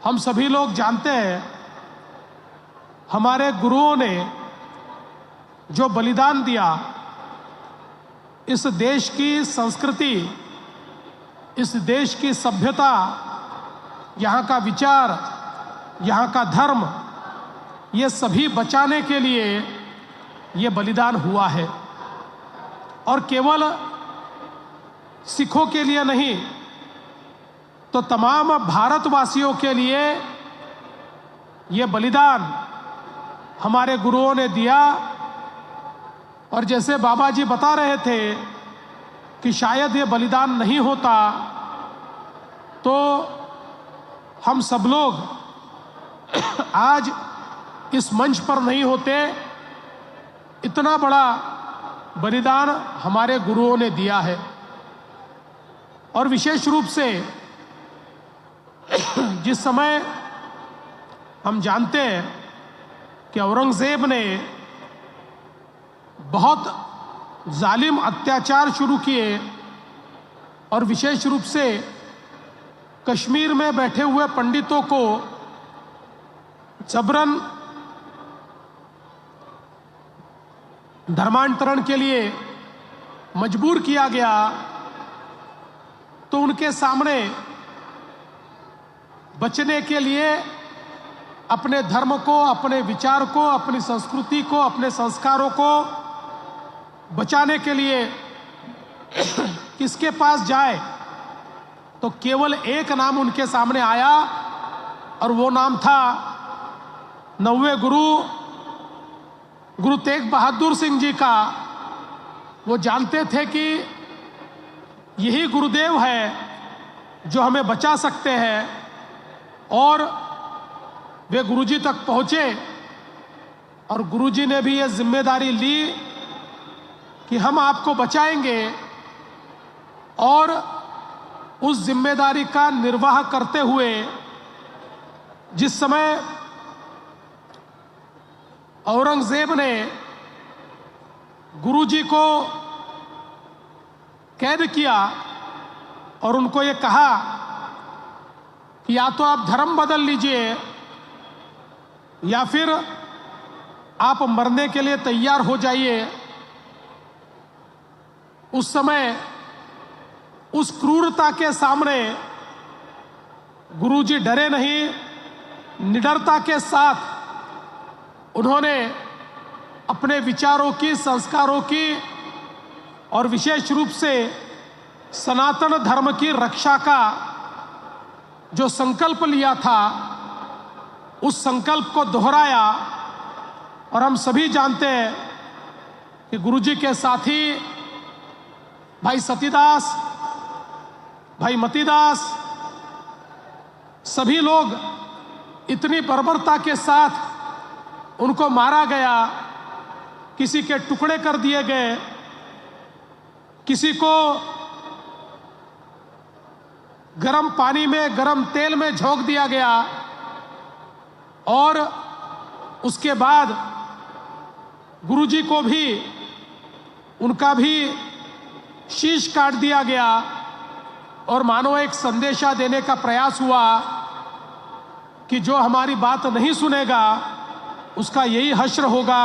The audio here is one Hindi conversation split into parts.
हम सभी लोग जानते हैं हमारे गुरुओं ने जो बलिदान दिया, इस देश की संस्कृति, इस देश की सभ्यता, यहाँ का विचार, यहाँ का धर्म, ये सभी बचाने के लिए ये बलिदान हुआ है। और केवल सिखों के लिए नहीं, तो तमाम भारतवासियों के लिए ये बलिदान हमारे गुरुओं ने दिया। और जैसे बाबा जी बता रहे थे कि शायद ये बलिदान नहीं होता तो हम सब लोग आज इस मंच पर नहीं होते। इतना बड़ा बलिदान हमारे गुरुओं ने दिया है। और विशेष रूप से जिस समय हम जानते हैं कि औरंगजेब ने बहुत जालिम अत्याचार शुरू किए और विशेष रूप से कश्मीर में बैठे हुए पंडितों को जबरन धर्मांतरण के लिए मजबूर किया गया, तो उनके सामने बचने के लिए अपने धर्म को, अपने विचार को, अपनी संस्कृति को, अपने संस्कारों को बचाने के लिए किसके पास जाए, तो केवल एक नाम उनके सामने आया और वो नाम था 9वें गुरु तेग बहादुर सिंह जी का। वो जानते थे कि यही गुरुदेव है जो हमें बचा सकते हैं। और वे गुरुजी तक पहुंचे और गुरुजी ने भी ये जिम्मेदारी ली कि हम आपको बचाएंगे। और उस जिम्मेदारी का निर्वाह करते हुए जिस समय औरंगजेब ने गुरुजी को कैद किया और उनको ये कहा कि या तो आप धर्म बदल लीजिए या फिर आप मरने के लिए तैयार हो जाइए, उस समय उस क्रूरता के सामने गुरुजी डरे नहीं, निडरता के साथ उन्होंने अपने विचारों की, संस्कारों की और विशेष रूप से सनातन धर्म की रक्षा का जो संकल्प लिया था, उस संकल्प को दोहराया। और हम सभी जानते हैं कि गुरुजी के साथी भाई सतीदास, भाई मतीदास, सभी लोग इतनी बर्बरता के साथ उनको मारा गया, किसी के टुकड़े कर दिए गए, किसी को गरम पानी में, गरम तेल में झोंक दिया गया और उसके बाद गुरुजी को भी, उनका भी शीश काट दिया गया। और मानो एक संदेशा देने का प्रयास हुआ कि जो हमारी बात नहीं सुनेगा उसका यही हश्र होगा।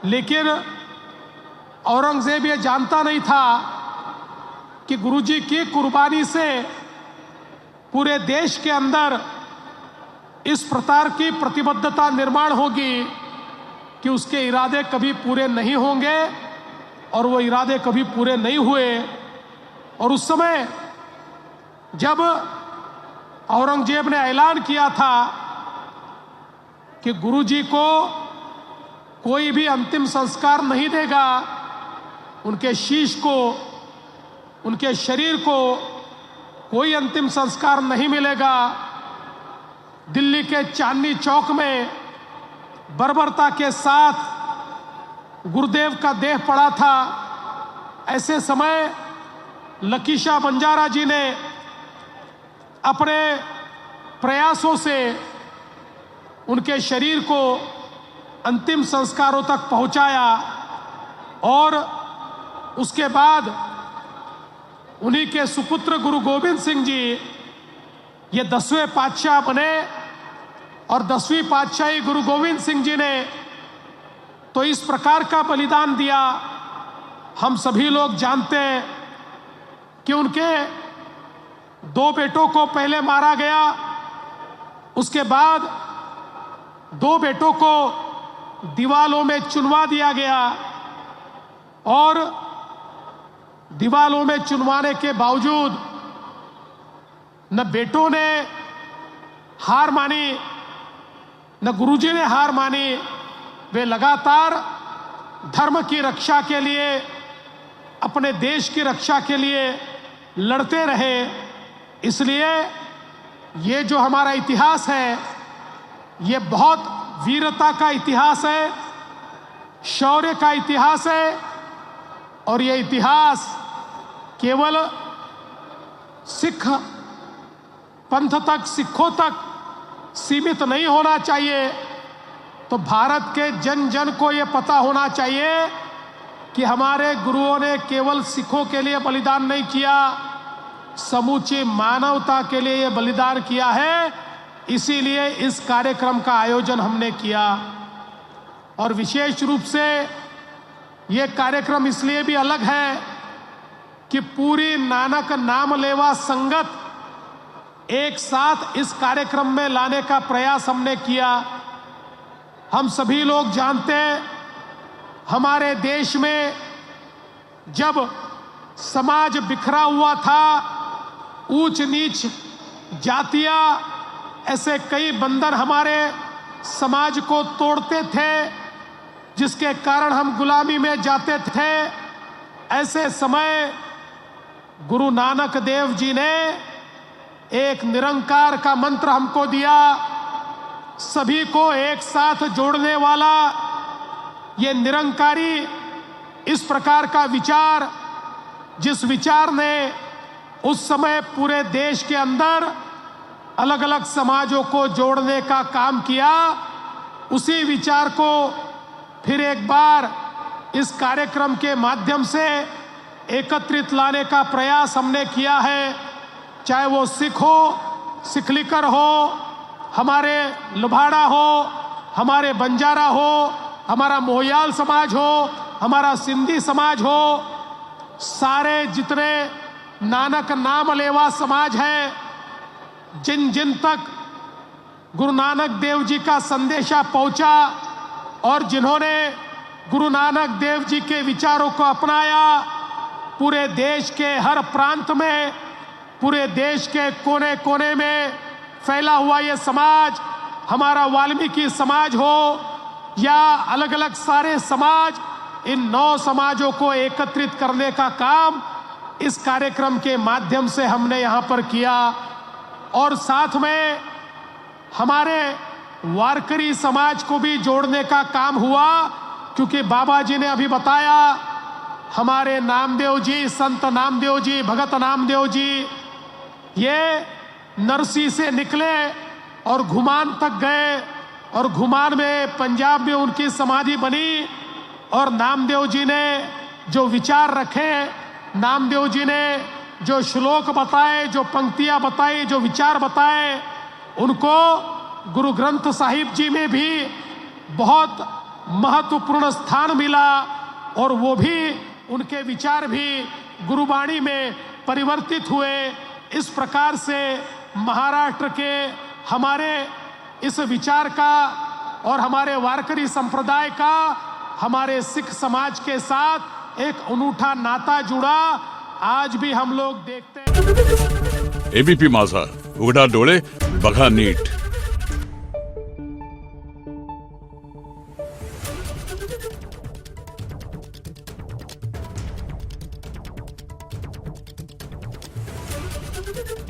लेकिन औरंगजेब ये जानता नहीं था कि गुरुजी की कुर्बानी से पूरे देश के अंदर इस प्रकार की प्रतिबद्धता निर्माण होगी कि उसके इरादे कभी पूरे नहीं होंगे। और वो इरादे कभी पूरे नहीं हुए। और उस समय जब औरंगजेब ने ऐलान किया था कि गुरुजी को कोई भी अंतिम संस्कार नहीं देगा, उनके शीश को, उनके शरीर को कोई अंतिम संस्कार नहीं मिलेगा, दिल्ली के चांदनी चौक में बर्बरता के साथ गुरुदेव का देह पड़ा था। ऐसे समय लकीशा बंजारा जी ने अपने प्रयासों से उनके शरीर को अंतिम संस्कारों तक पहुंचाया और उसके बाद उन्हीं के सुपुत्र गुरु गोविंद सिंह जी ये 10वें पातशाह बने और 10वीं पातशाही गुरु गोविंद सिंह जी ने तो इस प्रकार का बलिदान दिया। हम सभी लोग जानते हैं कि उनके 2 बेटों को पहले मारा गया, उसके बाद 2 बेटों को दीवालों में चुनवा दिया गया और दीवालों में चुनवाने के बावजूद न बेटों ने हार मानी न गुरुजी ने हार मानी। वे लगातार धर्म की रक्षा के लिए, अपने देश की रक्षा के लिए लड़ते रहे। इसलिए ये जो हमारा इतिहास है, ये बहुत वीरता का इतिहास है, शौर्य का इतिहास है और ये इतिहास केवल सिख पंथ तक, सिखों तक सीमित नहीं होना चाहिए। तो भारत के जन जन को ये पता होना चाहिए कि हमारे गुरुओं ने केवल सिखों के लिए बलिदान नहीं किया, समूची मानवता के लिए ये बलिदान किया है। इसीलिए इस कार्यक्रम का आयोजन हमने किया और विशेष रूप से ये कार्यक्रम इसलिए भी अलग है कि पूरी नानक नाम लेवा संगत एक साथ इस कार्यक्रम में लाने का प्रयास हमने किया। हम सभी लोग जानते हैं, हमारे देश में जब समाज बिखरा हुआ था, ऊंच नीच जातियां, ऐसे कई बंधन हमारे समाज को तोड़ते थे, जिसके कारण हम गुलामी में जाते थे। ऐसे समय गुरु नानक देव जी ने एक निरंकार का मंत्र हमको दिया, सभी को एक साथ जोड़ने वाला। ये निरंकारी इस प्रकार का विचार, जिस विचार ने उस समय पूरे देश के अंदर अलग अलग समाजों को जोड़ने का काम किया, उसी विचार को फिर एक बार इस कार्यक्रम के माध्यम से एकत्रित लाने का प्रयास हमने किया है। चाहे वो सिख हो, सिखलिकर हो, हमारे लुभाड़ा हो, हमारे बंजारा हो, हमारा मोहयाल समाज हो, हमारा सिंधी समाज हो, सारे जितने नानक नाम लेवा समाज है, जिन जिन तक गुरु नानक देव जी का संदेशा पहुंचा और जिन्होंने गुरु नानक देव जी के विचारों को अपनाया, पूरे देश के हर प्रांत में, पूरे देश के कोने कोने में फैला हुआ ये समाज, हमारा वाल्मीकि समाज हो या अलग अलग सारे समाज, इन 9 समाजों को एकत्रित करने का काम इस कार्यक्रम के माध्यम से हमने यहाँ पर किया। और साथ में हमारे वारकरी समाज को भी जोड़ने का काम हुआ, क्योंकि बाबा जी ने अभी बताया, हमारे नामदेव जी, संत नामदेव जी, भगत नामदेव जी, ये नरसी से निकले और घुमान तक गए और घुमान में पंजाब में उनकी समाधि बनी। और नामदेव जी ने जो विचार रखे, नामदेव जी ने जो श्लोक बताए, जो पंक्तियां बताई, जो विचार बताए, उनको गुरु ग्रंथ साहिब जी में भी बहुत महत्वपूर्ण स्थान मिला और वो भी, उनके विचार भी गुरुवाणी में परिवर्तित हुए। इस प्रकार से महाराष्ट्र के हमारे इस विचार का और हमारे वारकरी संप्रदाय का हमारे सिख समाज के साथ एक अनूठा नाता जुड़ा। आज भी हम लोग देखते हैं। एबीपी माझा, उघडा डोळे बघा नीट। Thank you.